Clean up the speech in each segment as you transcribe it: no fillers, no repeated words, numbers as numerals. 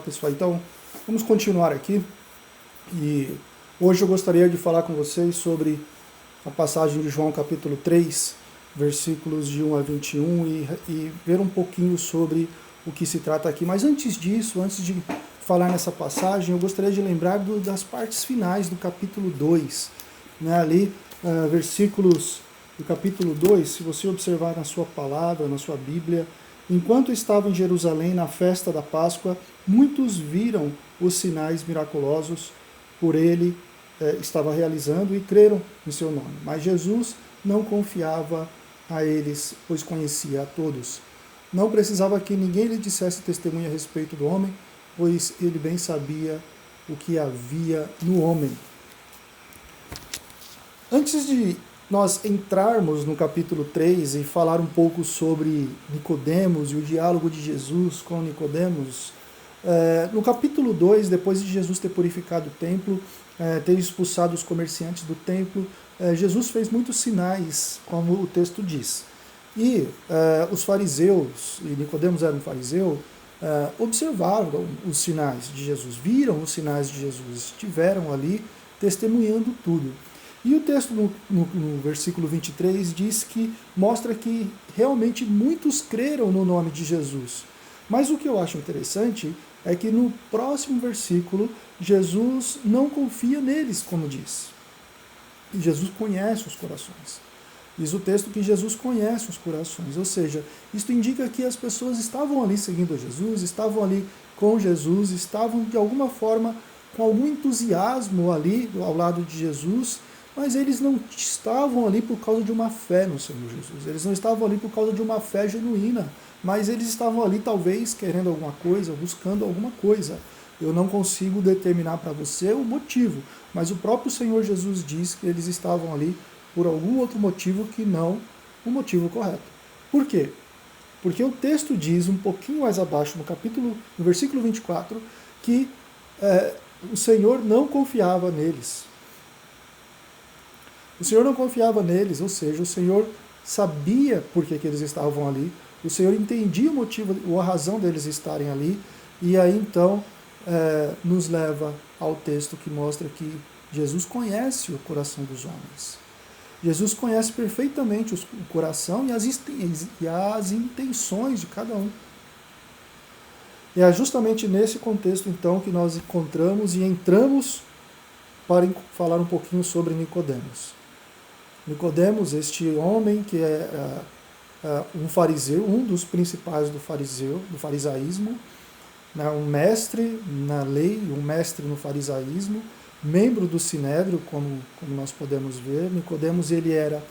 pessoal, então vamos continuar aqui e hoje eu gostaria de falar com vocês sobre a passagem de João capítulo 3, versículos de 1 a 21 e ver um pouquinho sobre o que se trata aqui. Mas antes disso, antes de falar nessa passagem, eu gostaria de lembrar das partes finais do capítulo 2, né, ali, versículos do capítulo 2, se você observar na sua palavra, na sua Bíblia, enquanto estava em Jerusalém na festa da Páscoa, muitos viram os sinais miraculosos por ele estava realizando e creram em seu nome. Mas Jesus não confiava a eles, pois conhecia a todos. Não precisava que ninguém lhe dissesse testemunha a respeito do homem, pois ele bem sabia o que havia no homem. Antes de nós entrarmos no capítulo 3 e falar um pouco sobre Nicodemos e o diálogo de Jesus com Nicodemos, no capítulo 2, depois de Jesus ter purificado o templo, ter expulsado os comerciantes do templo, Jesus fez muitos sinais, como o texto diz. E os fariseus, e Nicodemos era um fariseu, observaram os sinais de Jesus, viram os sinais de Jesus, estiveram ali testemunhando tudo. E o texto no versículo 23 diz que mostra que realmente muitos creram no nome de Jesus. Mas o que eu acho interessante é que no próximo versículo, Jesus não confia neles, como diz. E Jesus conhece os corações. Diz o texto que Jesus conhece os corações, ou seja, isso indica que as pessoas estavam ali seguindo a Jesus, estavam ali com Jesus, estavam de alguma forma com algum entusiasmo ali ao lado de Jesus, mas eles não estavam ali por causa de uma fé no Senhor Jesus, eles não estavam ali por causa de uma fé genuína, mas eles estavam ali talvez querendo alguma coisa, buscando alguma coisa. Eu não consigo determinar para você o motivo, mas o próprio Senhor Jesus diz que eles estavam ali por algum outro motivo que não o motivo correto. Por quê? Porque o texto diz um pouquinho mais abaixo, no versículo 24, que o Senhor não confiava neles. O Senhor não confiava neles, ou seja, o Senhor sabia por que eles estavam ali, o Senhor entendia o motivo, a razão deles estarem ali, e aí então nos leva ao texto que mostra que Jesus conhece o coração dos homens. Jesus conhece perfeitamente o coração e as intenções de cada um. E é justamente nesse contexto, então, que nós encontramos e entramos para falar um pouquinho sobre Nicodemos. Nicodemos, este homem que é um fariseu, um dos principais do farisaísmo, né, um mestre na lei, um mestre no farisaísmo, membro do Sinédrio, como nós podemos ver. Nicodemos, ele era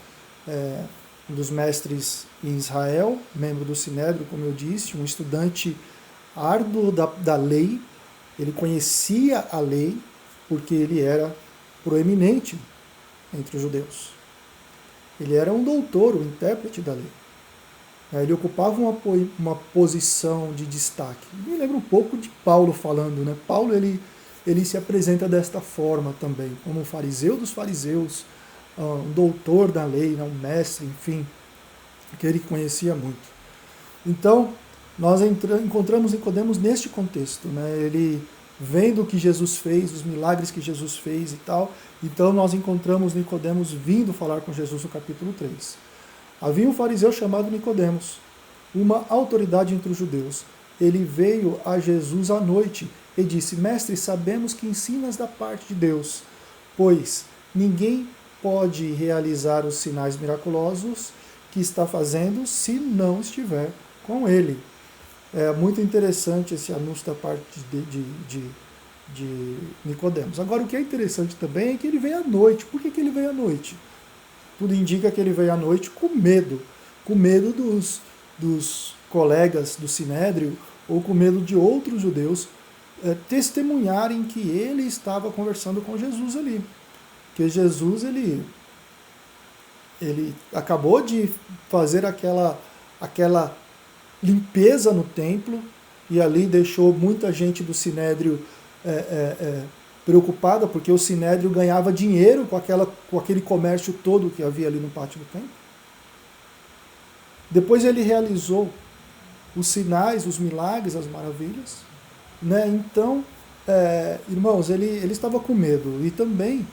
um dos mestres em Israel, membro do Sinédrio, como eu disse, um estudante árduo da lei. Ele conhecia a lei porque ele era proeminente entre os judeus. Ele era um doutor, um intérprete da lei. Ele ocupava uma posição de destaque. Me lembra um pouco de Paulo falando, né? Paulo ele se apresenta desta forma também, como um fariseu dos fariseus, um doutor da lei, né? Um mestre, enfim, que ele conhecia muito. Então, nós encontramos Nicodemos neste contexto, né? Ele vendo o que Jesus fez, os milagres que Jesus fez e tal, então nós encontramos Nicodemos vindo falar com Jesus no capítulo 3. Havia um fariseu chamado Nicodemos, uma autoridade entre os judeus. Ele veio a Jesus à noite e disse: Mestre, sabemos que ensinas da parte de Deus, pois ninguém pode realizar os sinais miraculosos que está fazendo se não estiver com ele. É muito interessante esse anúncio da parte de Nicodemos. Agora, o que é interessante também é que ele veio à noite. Por que ele veio à noite? Tudo indica que ele veio à noite com medo dos colegas do Sinédrio ou com medo de outros judeus testemunharem que ele estava conversando com Jesus ali. Que Jesus, ele acabou de fazer aquela limpeza no templo e ali deixou muita gente do Sinédrio preocupada, porque o Sinédrio ganhava dinheiro com aquele comércio todo que havia ali no pátio do templo. Depois ele realizou os sinais, os milagres, as maravilhas, né? Então, irmãos, ele estava com medo. E também,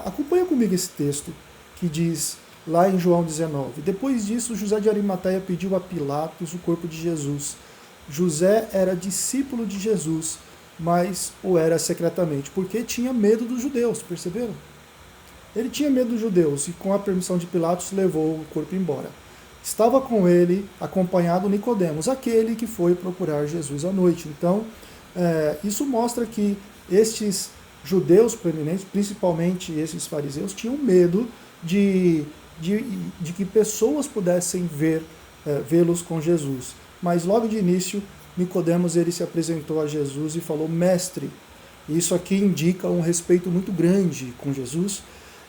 acompanha comigo esse texto que diz lá em João 19. Depois disso, José de Arimateia pediu a Pilatos o corpo de Jesus. José era discípulo de Jesus, mas o era secretamente, porque tinha medo dos judeus, perceberam? Ele tinha medo dos judeus e, com a permissão de Pilatos, levou o corpo embora. Estava com ele, acompanhado Nicodemos, aquele que foi procurar Jesus à noite. Então, isso mostra que estes judeus proeminentes, principalmente esses fariseus, tinham medo de que pessoas pudessem vê-los com Jesus. Mas logo de início, Nicodemos ele se apresentou a Jesus e falou: Mestre. Isso aqui indica um respeito muito grande com Jesus.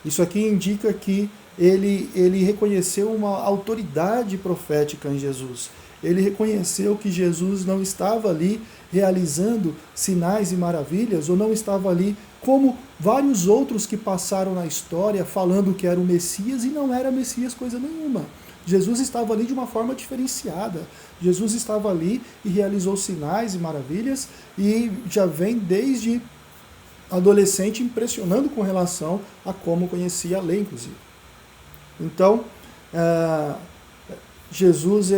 Isso aqui indica que ele reconheceu uma autoridade profética em Jesus. Ele reconheceu que Jesus não estava ali realizando sinais e maravilhas, ou não estava ali como vários outros que passaram na história falando que era o Messias e não era Messias coisa nenhuma. Jesus estava ali de uma forma diferenciada. Jesus estava ali e realizou sinais e maravilhas e já vem desde adolescente impressionando com relação a como conhecia a lei, inclusive. Então, Jesus,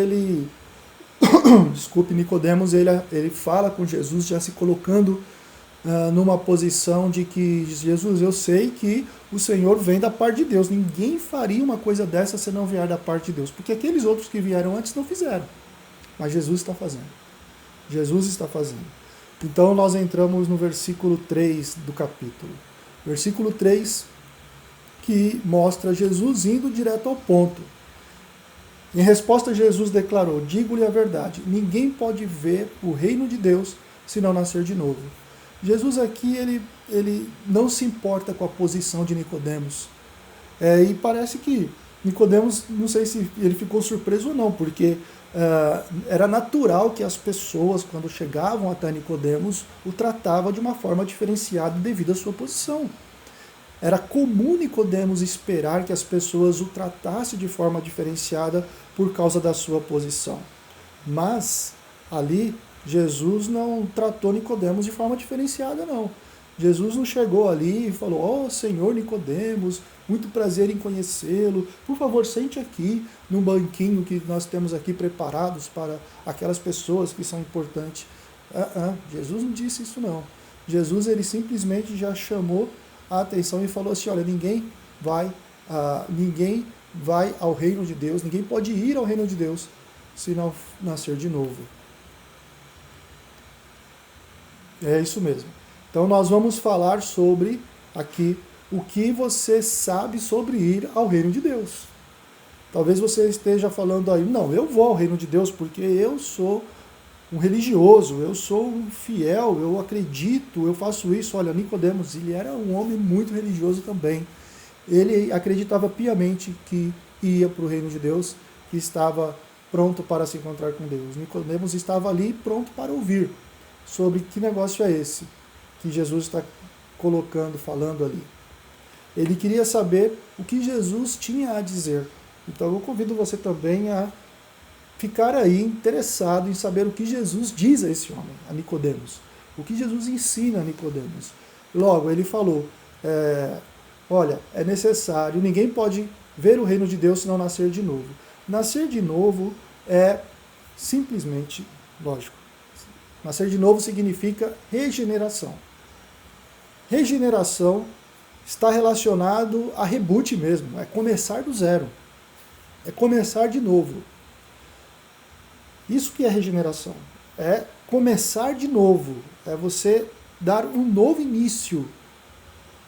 desculpe, Nicodemos, ele fala com Jesus já se colocando numa posição de que, Jesus, eu sei que o Senhor vem da parte de Deus. Ninguém faria uma coisa dessa se não vier da parte de Deus, porque aqueles outros que vieram antes não fizeram. Mas Jesus está fazendo. Jesus está fazendo. Então nós entramos no versículo 3 do capítulo. Versículo 3, que mostra Jesus indo direto ao ponto. Em resposta, Jesus declarou: digo-lhe a verdade, ninguém pode ver o reino de Deus se não nascer de novo. Jesus aqui, ele não se importa com a posição de Nicodemos. E parece que Nicodemos, não sei se ele ficou surpreso ou não, porque era natural que as pessoas, quando chegavam até Nicodemos, o tratavam de uma forma diferenciada devido à sua posição. Era comum Nicodemos esperar que as pessoas o tratassem de forma diferenciada por causa da sua posição. Mas ali Jesus não tratou Nicodemos de forma diferenciada, não. Jesus não chegou ali e falou: ó, Senhor Nicodemos, muito prazer em conhecê-lo, por favor, sente aqui num banquinho que nós temos aqui preparados para aquelas pessoas que são importantes. Jesus não disse isso, não. Jesus, ele simplesmente já chamou a atenção e falou assim: olha, ninguém vai ao reino de Deus, ninguém pode ir ao reino de Deus se não nascer de novo. É isso mesmo. Então nós vamos falar sobre aqui o que você sabe sobre ir ao reino de Deus. Talvez você esteja falando aí: não, eu vou ao reino de Deus porque eu sou um religioso, eu sou um fiel, eu acredito, eu faço isso. Olha, Nicodemos, ele era um homem muito religioso também. Ele acreditava piamente que ia para o reino de Deus, que estava pronto para se encontrar com Deus. Nicodemos estava ali pronto para ouvir sobre que negócio é esse que Jesus está colocando, falando ali. Ele queria saber o que Jesus tinha a dizer. Então eu convido você também a ficar aí interessado em saber o que Jesus diz a esse homem, a Nicodemos. O que Jesus ensina a Nicodemos. Logo, ele falou: olha, é necessário, ninguém pode ver o reino de Deus se não nascer de novo. Nascer de novo é simplesmente, lógico, nascer de novo significa regeneração. Regeneração está relacionado a reboot mesmo, é começar do zero, é começar de novo. Isso que é regeneração, é começar de novo, é você dar um novo início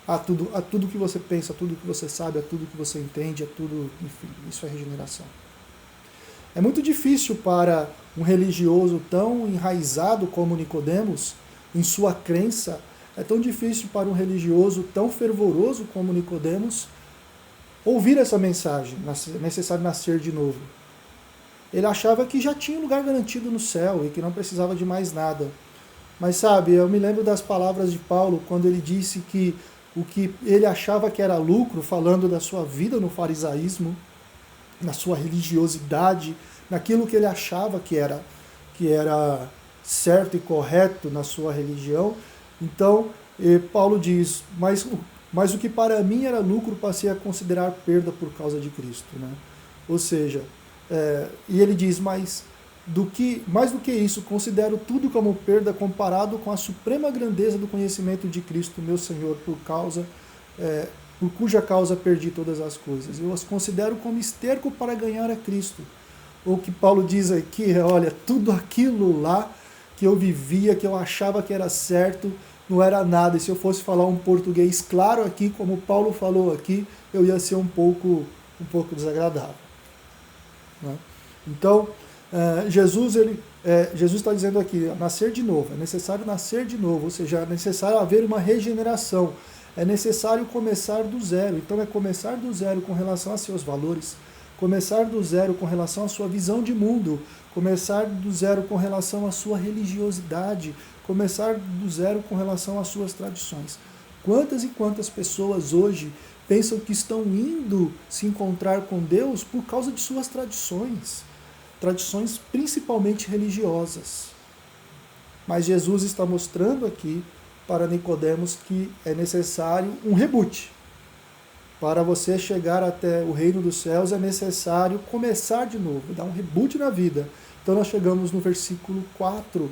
a tudo que você pensa, a tudo que você sabe, a tudo que você entende, a tudo, enfim, isso é regeneração. É muito difícil para um religioso tão enraizado como Nicodemos, em sua crença, é tão difícil para um religioso tão fervoroso como Nicodemos ouvir essa mensagem: é necessário nascer de novo. Ele achava que já tinha lugar garantido no céu e que não precisava de mais nada. Mas sabe, eu me lembro das palavras de Paulo quando ele disse que o que ele achava que era lucro, falando da sua vida no farisaísmo, na sua religiosidade, naquilo que ele achava que era certo e correto na sua religião. Então, Paulo diz, mas o que para mim era lucro passei a considerar perda por causa de Cristo. Né? Ou seja, e ele diz, mais do que isso, considero tudo como perda comparado com a suprema grandeza do conhecimento de Cristo, meu Senhor, por cuja causa perdi todas as coisas. Eu as considero como esterco para ganhar a Cristo. O que Paulo diz aqui é, olha, tudo aquilo lá que eu vivia, que eu achava que era certo, não era nada. E se eu fosse falar um português claro aqui, como Paulo falou aqui, eu ia ser um pouco desagradável. Né? Então, Jesus está dizendo aqui, nascer de novo, é necessário nascer de novo, ou seja, é necessário haver uma regeneração, é necessário começar do zero. Então é começar do zero com relação a seus valores, começar do zero com relação à sua visão de mundo, começar do zero com relação à sua religiosidade, começar do zero com relação às suas tradições. Quantas e quantas pessoas hoje pensam que estão indo se encontrar com Deus por causa de suas tradições principalmente religiosas. Mas Jesus está mostrando aqui para Nicodemos que é necessário um reboot. Para você chegar até o reino dos céus é necessário começar de novo, dar um reboot na vida. Então nós chegamos no versículo 4,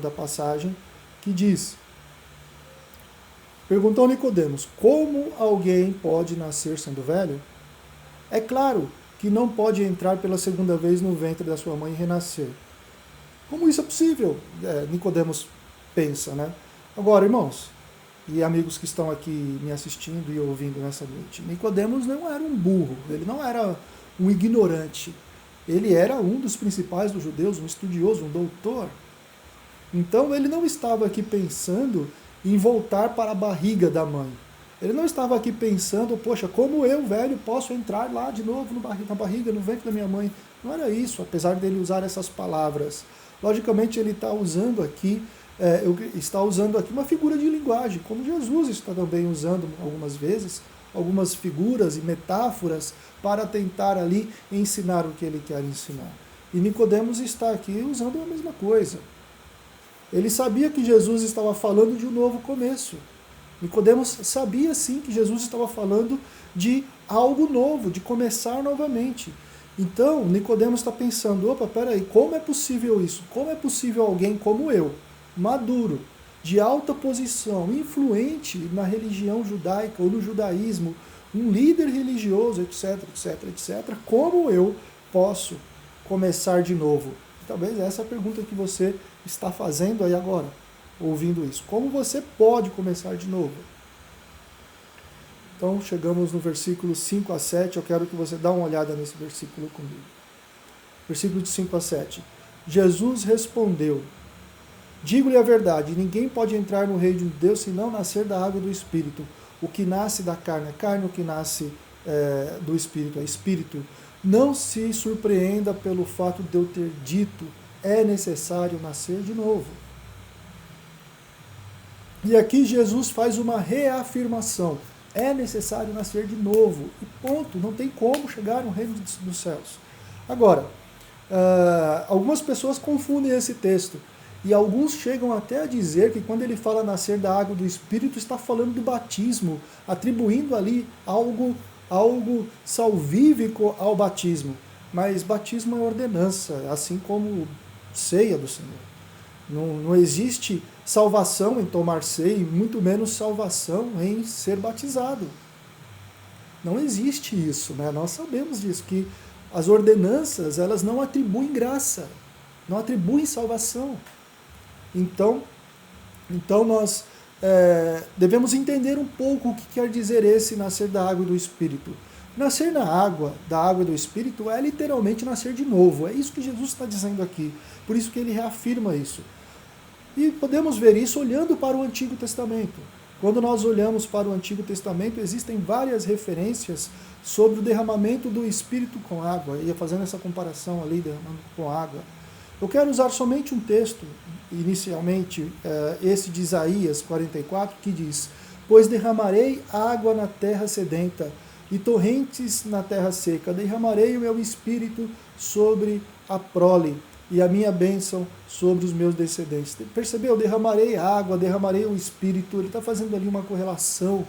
da passagem, que diz: perguntou Nicodemos, como alguém pode nascer sendo velho? É claro que não pode entrar pela segunda vez no ventre da sua mãe e renascer. Como isso é possível? Nicodemos pensa, né? Agora, irmãos e amigos que estão aqui me assistindo e ouvindo nessa noite, Nicodemos não era um burro, ele não era um ignorante, ele era um dos principais dos judeus, um estudioso, um doutor. Então ele não estava aqui pensando em voltar para a barriga da mãe. Ele não estava aqui pensando, poxa, como eu, velho, posso entrar lá de novo na barriga, no ventre da minha mãe. Não era isso, apesar dele usar essas palavras. Logicamente ele está usando aqui uma figura de linguagem, como Jesus está também usando algumas vezes, algumas figuras e metáforas para tentar ali ensinar o que ele quer ensinar. E Nicodemos está aqui usando a mesma coisa. Ele sabia que Jesus estava falando de um novo começo. Nicodemos sabia sim que Jesus estava falando de algo novo, de começar novamente. Então, Nicodemos está pensando, opa, peraí, como é possível isso? Como é possível alguém como eu, maduro, de alta posição, influente na religião judaica ou no judaísmo, um líder religioso, etc, etc, etc, como eu posso começar de novo? Talvez essa é a pergunta que você está fazendo aí agora, ouvindo isso. Como você pode começar de novo? Então, chegamos no versículo 5 a 7, eu quero que você dê uma olhada nesse versículo comigo. Versículo de 5 a 7. Jesus respondeu, digo-lhe a verdade, ninguém pode entrar no reino de Deus se não nascer da água e do Espírito. O que nasce da carne é carne, o que nasce do Espírito é Espírito. Não se surpreenda pelo fato de eu ter dito, é necessário nascer de novo. E aqui Jesus faz uma reafirmação. É necessário nascer de novo. E ponto. Não tem como chegar no reino dos céus. Agora, algumas pessoas confundem esse texto. E alguns chegam até a dizer que quando ele fala nascer da água do Espírito, está falando do batismo, atribuindo ali algo salvífico ao batismo. Mas batismo é ordenança, assim como ceia do Senhor. Não existe salvação em tomar ceia, e muito menos salvação em ser batizado. Não existe isso, né? Nós sabemos disso, que as ordenanças, elas não atribuem graça, não atribuem salvação. Então nós devemos entender um pouco o que quer dizer esse nascer da água e do Espírito. Nascer da água e do Espírito é literalmente nascer de novo. É isso que Jesus está dizendo aqui. Por isso que ele reafirma isso. E podemos ver isso olhando para o Antigo Testamento. Quando nós olhamos para o Antigo Testamento, existem várias referências sobre o derramamento do Espírito com água. E fazendo essa comparação ali, derramando com água. Eu quero usar somente um texto, inicialmente, esse de Isaías 44, que diz: pois derramarei água na terra sedenta, e torrentes na terra seca, derramarei o meu espírito sobre a prole, e a minha bênção sobre os meus descendentes. Percebeu? Derramarei água, derramarei o Espírito. Ele está fazendo ali uma correlação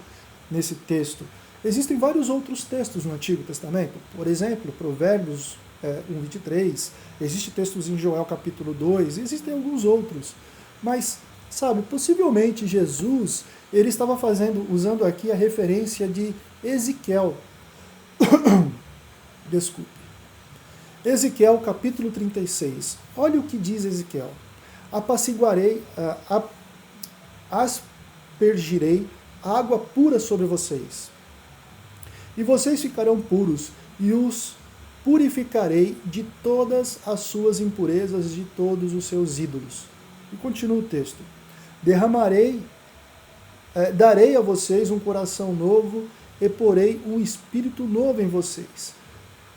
nesse texto. Existem vários outros textos no Antigo Testamento, por exemplo, Provérbios 1:23, existem textos em Joel capítulo 2, existem alguns outros, mas, sabe, possivelmente Jesus, ele estava usando aqui a referência de Ezequiel, desculpe, Ezequiel capítulo 36, olha o que diz Ezequiel: apaciguarei, aspergirei água pura sobre vocês, e vocês ficarão puros, e os purificarei de todas as suas impurezas, de todos os seus ídolos. E continua o texto: darei a vocês um coração novo, e porei um espírito novo em vocês.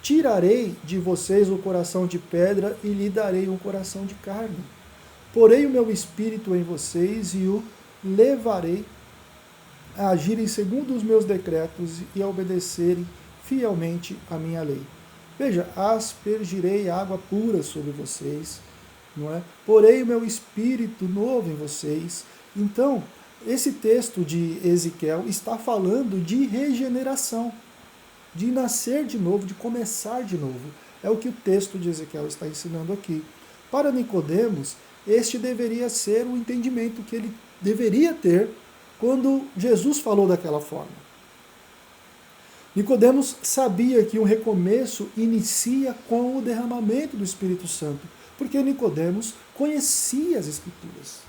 Tirarei de vocês o coração de pedra, e lhe darei um coração de carne. Porei o meu espírito em vocês, e o levarei a agirem segundo os meus decretos e a obedecerem fielmente a minha lei. Veja, aspergirei água pura sobre vocês, não é? Porei o meu espírito novo em vocês. Então, esse texto de Ezequiel está falando de regeneração, de nascer de novo, de começar de novo. É o que o texto de Ezequiel está ensinando aqui. Para Nicodemos, este deveria ser o entendimento que ele deveria ter quando Jesus falou daquela forma. Nicodemos sabia que um recomeço inicia com o derramamento do Espírito Santo, porque Nicodemos conhecia as Escrituras.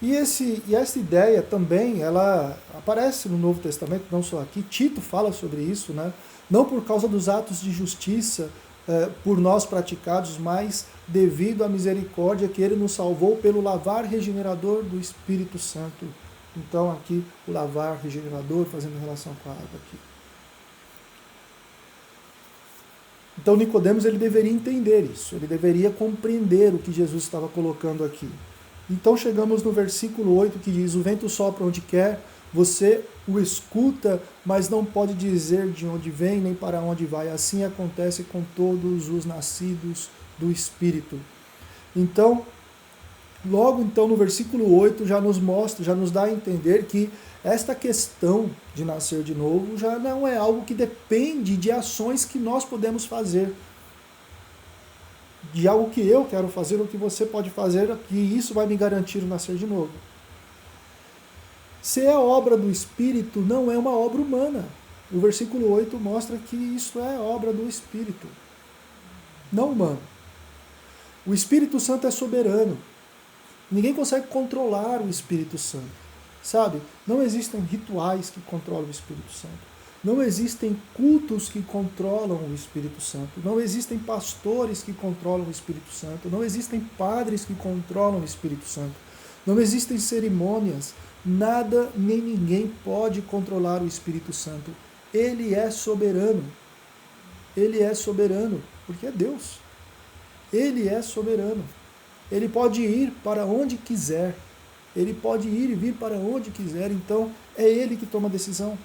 E essa ideia também, ela aparece no Novo Testamento, não só aqui. Tito fala sobre isso, né? Não por causa dos atos de justiça por nós praticados, mas devido à misericórdia que ele nos salvou pelo lavar regenerador do Espírito Santo. Então aqui o lavar regenerador fazendo relação com a água aqui. Então Nicodemos, ele deveria entender isso, ele deveria compreender o que Jesus estava colocando aqui. Então chegamos no versículo 8 que diz: o vento sopra onde quer, você o escuta, mas não pode dizer de onde vem nem para onde vai. Assim acontece com todos os nascidos do Espírito. Então, logo então no versículo 8 já nos mostra, já nos dá a entender que esta questão de nascer de novo já não é algo que depende de ações que nós podemos fazer, de algo que eu quero fazer ou que você pode fazer, e isso vai me garantir o nascer de novo. Se é obra do Espírito, não é uma obra humana. O versículo 8 mostra que isso é obra do Espírito, não humano. O Espírito Santo é soberano. Ninguém consegue controlar o Espírito Santo, sabe? Não existem rituais que controlam o Espírito Santo. Não existem cultos que controlam o Espírito Santo. Não existem pastores que controlam o Espírito Santo. Não existem padres que controlam o Espírito Santo. Não existem cerimônias. Nada nem ninguém pode controlar o Espírito Santo. Ele é soberano. Ele é soberano, porque é Deus. Ele é soberano. Ele pode ir para onde quiser. Ele pode ir e vir para onde quiser. Então, é Ele que toma a decisão.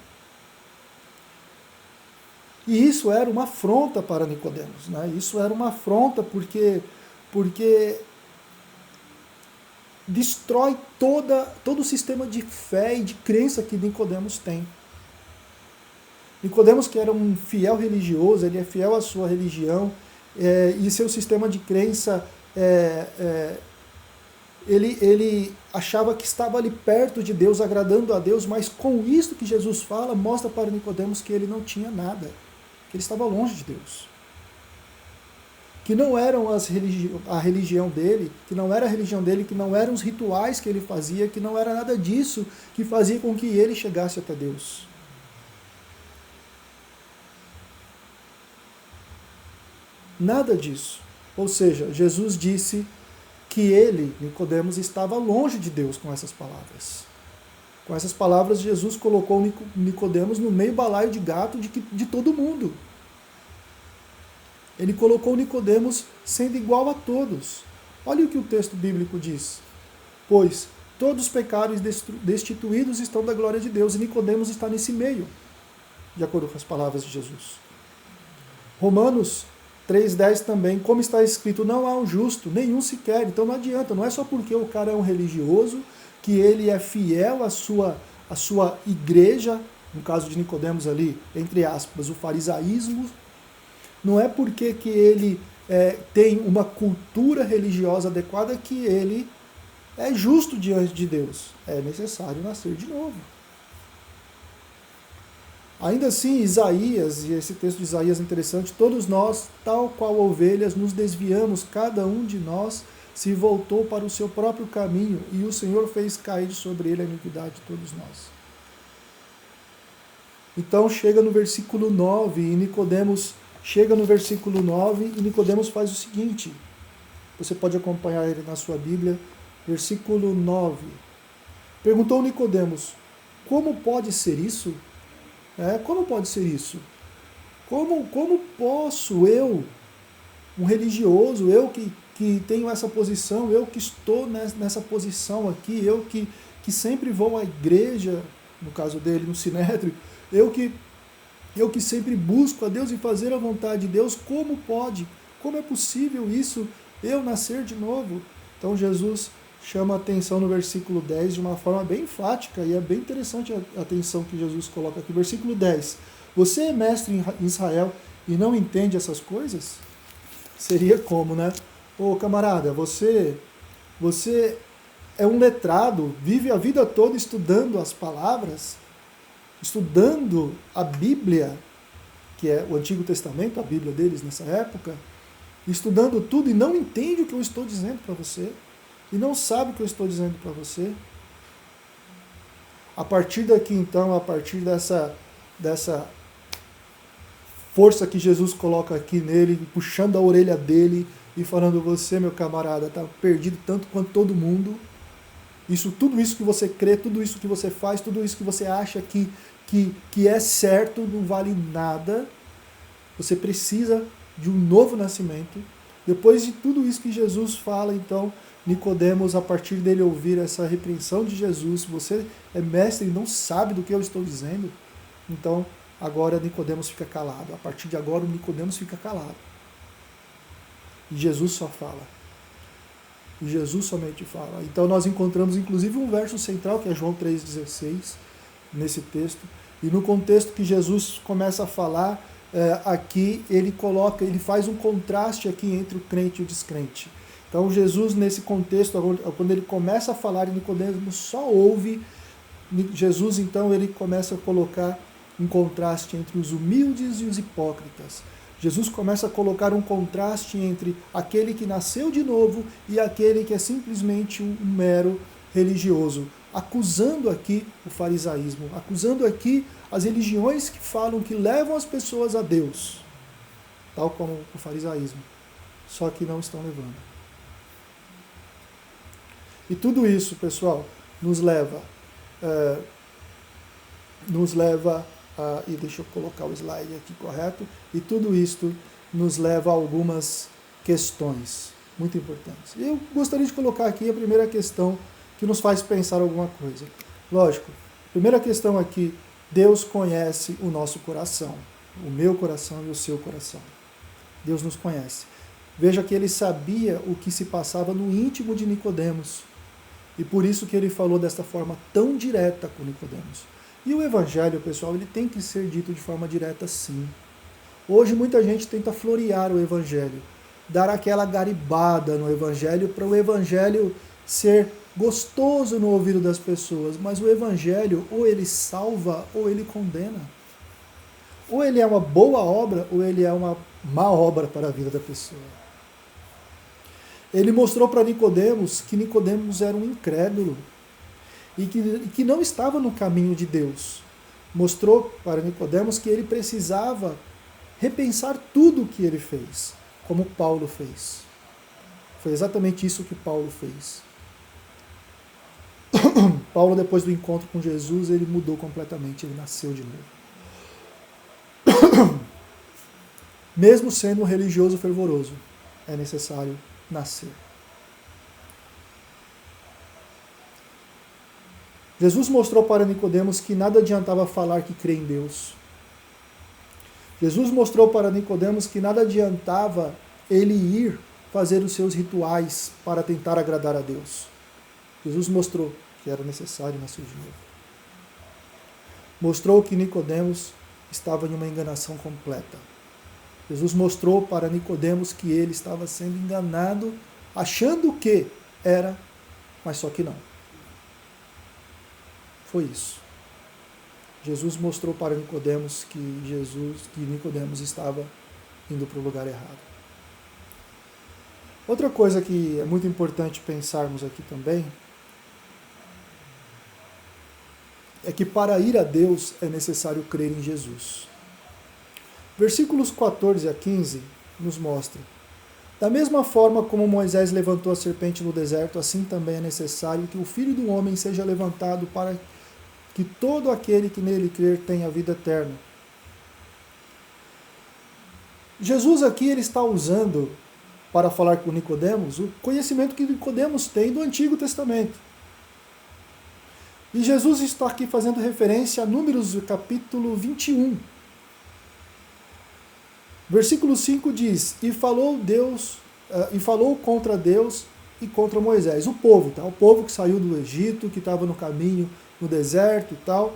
E isso era uma afronta para Nicodemos, né? Isso era uma afronta porque destrói todo o sistema de fé e de crença que Nicodemos tem. Nicodemos, que era um fiel religioso, ele é fiel à sua religião, e seu sistema de crença, ele achava que estava ali perto de Deus, agradando a Deus, mas com isso que Jesus fala, mostra para Nicodemos que ele não tinha nada, que ele estava longe de Deus. Que não eram a religião dele, que não era a religião dele, que não eram os rituais que ele fazia, que não era nada disso que fazia com que ele chegasse até Deus. Nada disso. Ou seja, Jesus disse que ele, Nicodemos, estava longe de Deus com essas palavras. Com essas palavras, Jesus colocou Nicodemos no meio balaio de gato de todo mundo. Ele colocou Nicodemos sendo igual a todos. Olha o que o texto bíblico diz. Pois todos os pecados destituídos estão da glória de Deus, e Nicodemos está nesse meio, de acordo com as palavras de Jesus. Romanos 3:10 também, como está escrito, não há um justo, nenhum sequer. Então não adianta, não é só porque o cara é um religioso, que ele é fiel à sua igreja, no caso de Nicodemos ali, entre aspas, o farisaísmo, não é porque que ele tem uma cultura religiosa adequada que ele é justo diante de Deus. É necessário nascer de novo. Ainda assim, Isaías, e esse texto de Isaías é interessante, todos nós, tal qual ovelhas, nos desviamos, cada um de nós se voltou para o seu próprio caminho, e o Senhor fez cair sobre ele a iniquidade de todos nós. Então chega no versículo 9, e Nicodemos faz o seguinte, você pode acompanhar ele na sua Bíblia, versículo 9. Perguntou Nicodemos, como pode ser isso? Como pode ser isso? Como posso eu, um religioso, eu que tenho essa posição, eu que estou nessa posição aqui, eu que sempre vou à igreja, no caso dele, no Sinédrio, eu que sempre busco a Deus e fazer a vontade de Deus, como pode? Como é possível isso, eu nascer de novo? Então Jesus chama a atenção no versículo 10 de uma forma bem enfática, e é bem interessante a atenção que Jesus coloca aqui. Versículo 10. Você é mestre em Israel e não entende essas coisas? Seria como, né? Ô camarada, você é um letrado, vive a vida toda estudando as palavras, estudando a Bíblia, que é o Antigo Testamento, a Bíblia deles nessa época, estudando tudo e não entende o que eu estou dizendo para você, e não sabe o que eu estou dizendo para você. A partir daqui, então, a partir dessa força que Jesus coloca aqui nele, puxando a orelha dele e falando, você, meu camarada, está perdido tanto quanto todo mundo. Tudo isso que você crê, tudo isso que você faz, tudo isso que você acha que é certo, não vale nada. Você precisa de um novo nascimento. Depois de tudo isso que Jesus fala, então, Nicodemos, a partir dele ouvir essa repreensão de Jesus, você é mestre e não sabe do que eu estou dizendo, então agora Nicodemos fica calado. A partir de agora o Nicodemos fica calado. E Jesus só fala. E Jesus somente fala. Então nós encontramos inclusive um verso central, que é João 3,16, nesse texto. E no contexto que Jesus começa a falar, aqui ele faz um contraste aqui entre o crente e o descrente. Então Jesus, nesse contexto, quando ele começa a falar, e Nicodemos só ouve, Jesus então ele começa a colocar um contraste entre os humildes e os hipócritas. Jesus começa a colocar um contraste entre aquele que nasceu de novo e aquele que é simplesmente um mero religioso, acusando aqui o farisaísmo, acusando aqui as religiões que falam que levam as pessoas a Deus, tal como o farisaísmo, só que não estão levando. E tudo isso, pessoal, nos leva e deixa eu colocar o slide aqui correto, e tudo isto nos leva a algumas questões muito importantes. Eu gostaria de colocar aqui a primeira questão que nos faz pensar alguma coisa. Lógico, primeira questão aqui, Deus conhece o nosso coração, o meu coração e o seu coração. Deus nos conhece. Veja que ele sabia o que se passava no íntimo de Nicodemos. E por isso que ele falou desta forma tão direta com Nicodemos. E o evangelho, pessoal, ele tem que ser dito de forma direta, sim. Hoje muita gente tenta florear o evangelho, dar aquela garibada no evangelho para o evangelho ser gostoso no ouvido das pessoas, mas o evangelho ou ele salva ou ele condena. Ou ele é uma boa obra ou ele é uma má obra para a vida da pessoa. Ele mostrou para Nicodemos que Nicodemos era um incrédulo e que não estava no caminho de Deus. Mostrou para Nicodemos que ele precisava repensar tudo o que ele fez, como Paulo fez. Foi exatamente isso que Paulo fez. Paulo, depois do encontro com Jesus, ele mudou completamente, ele nasceu de novo. Mesmo sendo um religioso fervoroso, é necessário nascer. Jesus mostrou para Nicodemos que nada adiantava falar que crê em Deus. Jesus mostrou para Nicodemos que nada adiantava ele ir fazer os seus rituais para tentar agradar a Deus. Jesus mostrou que era necessário nascer de novo. Mostrou que Nicodemos estava em uma enganação completa. Jesus mostrou para Nicodemos que ele estava sendo enganado, achando que era, mas só que não. Foi isso. Jesus mostrou para Nicodemos que Nicodemos estava indo para o lugar errado. Outra coisa que é muito importante pensarmos aqui também é que para ir a Deus é necessário crer em Jesus. Versículos 14 a 15 nos mostram: da mesma forma como Moisés levantou a serpente no deserto, assim também é necessário que o Filho do Homem seja levantado para que todo aquele que nele crer tenha vida eterna. Jesus aqui ele está usando, para falar com Nicodemos, o conhecimento que Nicodemos tem do Antigo Testamento. E Jesus está aqui fazendo referência a Números, capítulo 21. Versículo 5 diz: e falou contra Deus e contra Moisés, o povo, tá? O povo que saiu do Egito, que estava no caminho, no deserto e tal.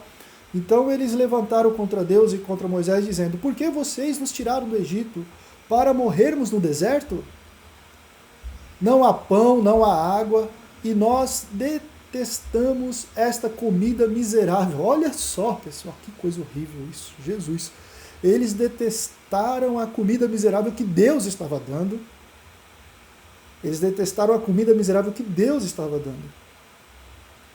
Então eles levantaram contra Deus e contra Moisés, dizendo: por que vocês nos tiraram do Egito para morrermos no deserto? Não há pão, não há água, e nós detestamos esta comida miserável. Olha só, pessoal, que coisa horrível isso, Jesus. Eles detestaram a comida miserável que Deus estava dando. Eles detestaram a comida miserável que Deus estava dando.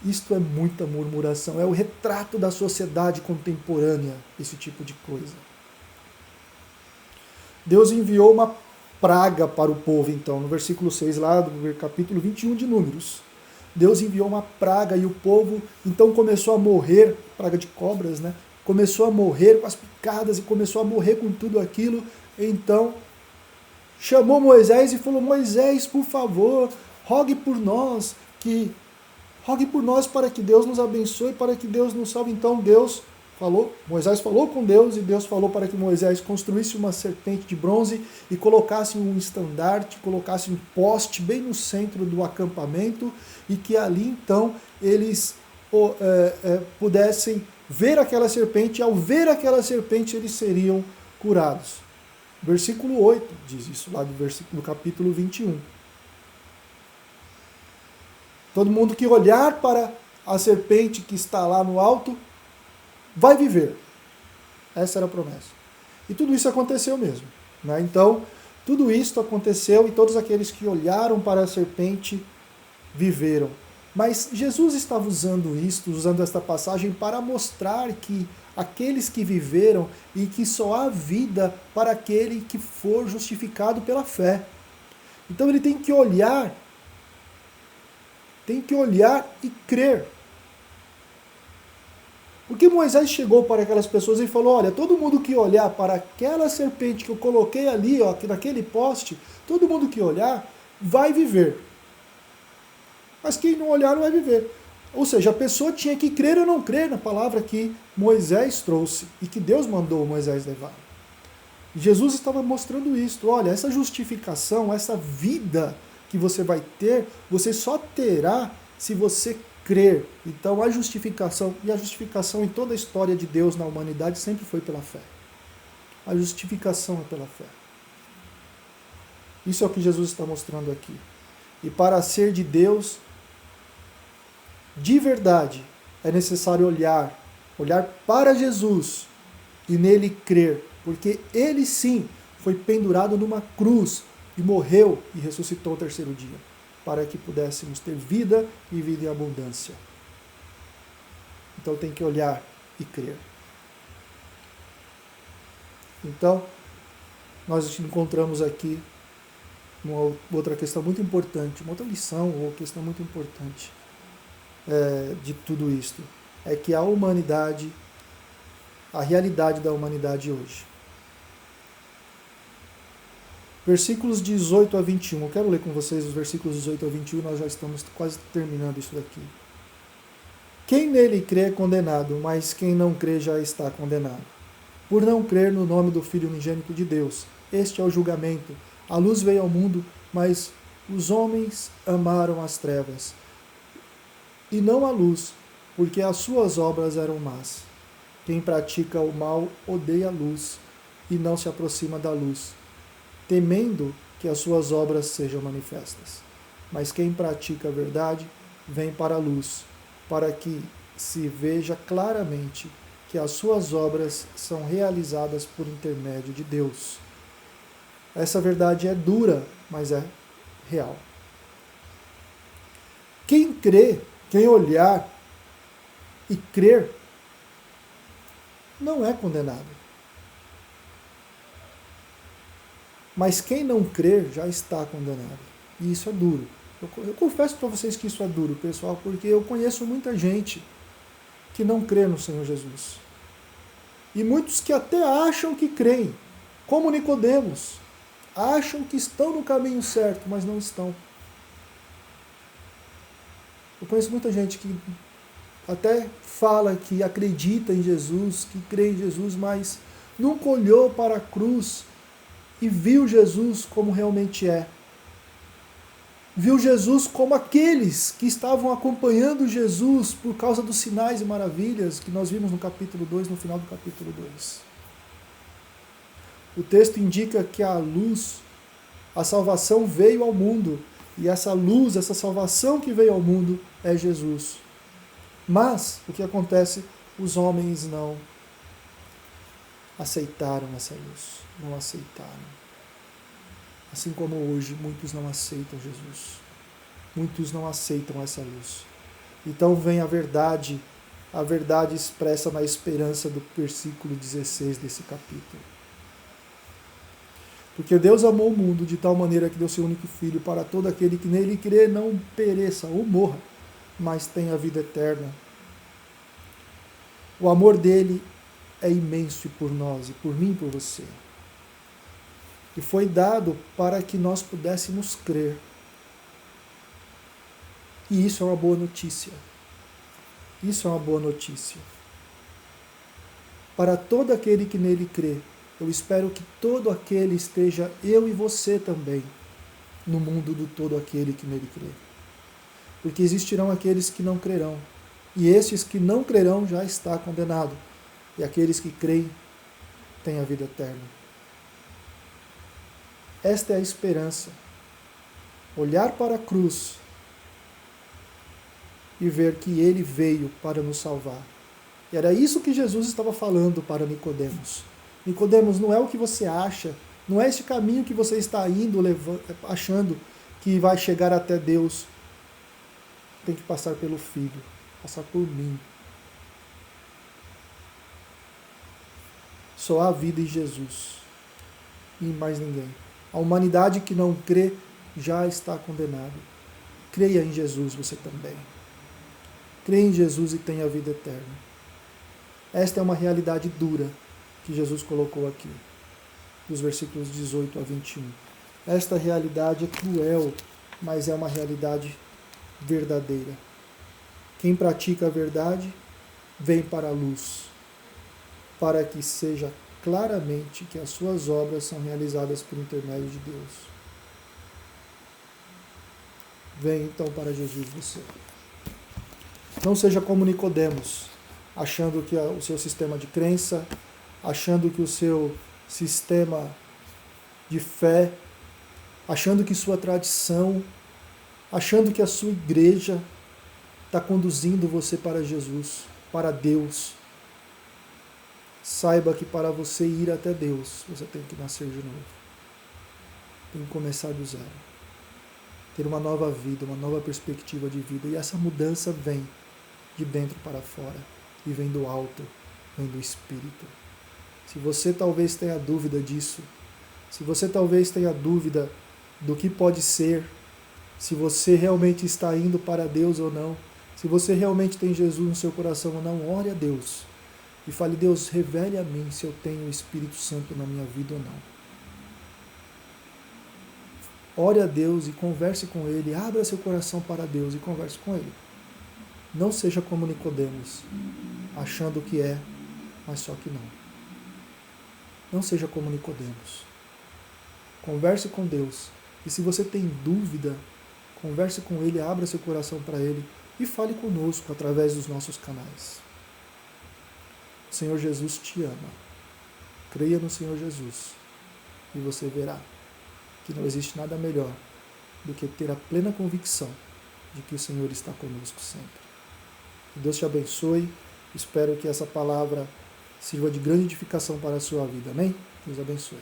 Isto é muita murmuração, é o retrato da sociedade contemporânea, esse tipo de coisa. Deus enviou uma praga para o povo, então, no versículo 6 lá do capítulo 21 de Números. Deus enviou uma praga e o povo então começou a morrer, praga de cobras, né? Começou a morrer com as picadas e começou a morrer com tudo aquilo. Então chamou Moisés e falou: Moisés, por favor, rogue por nós para que Deus nos abençoe, para que Deus nos salve. Então Moisés falou com Deus e Deus falou para que Moisés construísse uma serpente de bronze e colocasse um estandarte, colocasse um poste bem no centro do acampamento e que ali então eles pudessem ver aquela serpente, e ao ver aquela serpente eles seriam curados. Versículo 8 diz isso, lá do capítulo 21. Todo mundo que olhar para a serpente que está lá no alto vai viver. Essa era a promessa. E tudo isso aconteceu mesmo, né? Então, tudo isso aconteceu e todos aqueles que olharam para a serpente viveram. Mas Jesus estava usando esta passagem para mostrar que aqueles que viveram e que só há vida para aquele que for justificado pela fé. Então ele tem que olhar e crer. Porque Moisés chegou para aquelas pessoas e falou: olha, todo mundo que olhar para aquela serpente que eu coloquei ali, ó, naquele poste, todo mundo que olhar vai viver. Mas quem não olhar não vai viver. Ou seja, a pessoa tinha que crer ou não crer na palavra que Moisés trouxe e que Deus mandou Moisés levar. Jesus estava mostrando isso. Olha, essa justificação, essa vida que você vai ter, você só terá se você crer. Então a justificação em toda a história de Deus na humanidade sempre foi pela fé. A justificação é pela fé. Isso é o que Jesus está mostrando aqui. E para ser de Deus, de verdade, é necessário olhar para Jesus e nele crer, porque ele sim foi pendurado numa cruz e morreu e ressuscitou ao terceiro dia, para que pudéssemos ter vida e vida em abundância. Então tem que olhar e crer. Então, nós encontramos aqui uma outra questão muito importante, uma outra lição ou questão muito importante de tudo isto. É que a humanidade, a realidade da humanidade hoje. Versículos 18 a 21. Eu quero ler com vocês os versículos 18 a 21, nós já estamos quase terminando isso daqui. Quem nele crê é condenado, mas quem não crê já está condenado. por não crer no nome do Filho unigênito de Deus. Este é o julgamento. A luz veio ao mundo, mas os homens amaram as trevas, e não a luz, porque as suas obras eram más. Quem pratica o mal odeia a luz, e não se aproxima da luz, temendo que as suas obras sejam manifestas. Mas quem pratica a verdade vem para a luz, para que se veja claramente que as suas obras são realizadas por intermédio de Deus. Essa verdade é dura, mas é real. Quem crê, quem olhar e crer, não é condenado. Mas quem não crer já está condenado. E isso é duro. Eu confesso para vocês que isso é duro, pessoal, porque eu conheço muita gente que não crê no Senhor Jesus. E muitos que até acham que creem, como Nicodemos, acham que estão no caminho certo, mas não estão. Eu conheço muita gente que até fala que acredita em Jesus, que crê em Jesus, mas nunca olhou para a cruz e viu Jesus como realmente é. Viu Jesus como aqueles que estavam acompanhando Jesus por causa dos sinais e maravilhas que nós vimos no capítulo 2, no final do capítulo 2. O texto indica que a luz, a salvação veio ao mundo, e essa luz, essa salvação que veio ao mundo é Jesus. Mas, o que acontece? Os homens não aceitaram essa luz, não aceitaram. Assim como hoje muitos não aceitam Jesus. Muitos não aceitam essa luz. Então vem a verdade expressa na esperança do versículo 16 desse capítulo. Porque Deus amou o mundo de tal maneira que deu seu único Filho para todo aquele que nele crê não pereça ou morra, mas tenha a vida eterna. O amor dele é imenso por nós, e por mim e por você. E foi dado para que nós pudéssemos crer. E isso é uma boa notícia. Isso é uma boa notícia. Para todo aquele que nele crê, eu espero que todo aquele esteja, eu e você também, no mundo do todo aquele que nele crê. Porque existirão aqueles que não crerão. E esses que não crerão já está condenado. E aqueles que creem têm a vida eterna. Esta é a esperança. Olhar para a cruz e ver que ele veio para nos salvar. E era isso que Jesus estava falando para Nicodemos. Nicodemos, não é o que você acha, não é esse caminho que você está indo, achando que vai chegar até Deus. Tem que passar pelo Filho, passar por mim. Só há vida em Jesus e em mais ninguém. A humanidade que não crê já está condenada. Creia em Jesus você também. Creia em Jesus e tenha a vida eterna. Esta é uma realidade dura que Jesus colocou aqui, dos versículos 18 a 21. Esta realidade é cruel, mas é uma realidade verdadeira. Quem pratica a verdade vem para a luz, para que seja claramente que as suas obras são realizadas por intermédio de Deus. Vem então para Jesus você. Não seja como Nicodemos, achando que o seu sistema de crença, achando que o seu sistema de fé, achando que sua tradição, achando que a sua igreja está conduzindo você para Jesus, para Deus. Saiba que para você ir até Deus, você tem que nascer de novo. Tem que começar do zero. Ter uma nova vida, uma nova perspectiva de vida. E essa mudança vem de dentro para fora. E vem do alto, vem do Espírito. Se você talvez tenha dúvida disso, se você talvez tenha dúvida do que pode ser, se você realmente está indo para Deus ou não, se você realmente tem Jesus no seu coração ou não, ore a Deus. E fale, Deus, revele a mim se eu tenho o Espírito Santo na minha vida ou não. Ore a Deus e converse com Ele, abra seu coração para Deus e converse com Ele. Não seja como Nicodemos, achando que é, mas só que não. Não seja como Nicodemos. Converse com Deus. E se você tem dúvida, converse com Ele, abra seu coração para Ele e fale conosco através dos nossos canais. O Senhor Jesus te ama. Creia no Senhor Jesus e você verá que não existe nada melhor do que ter a plena convicção de que o Senhor está conosco sempre. Que Deus te abençoe. Espero que essa palavra sirva de grande edificação para a sua vida. Amém? Deus abençoe.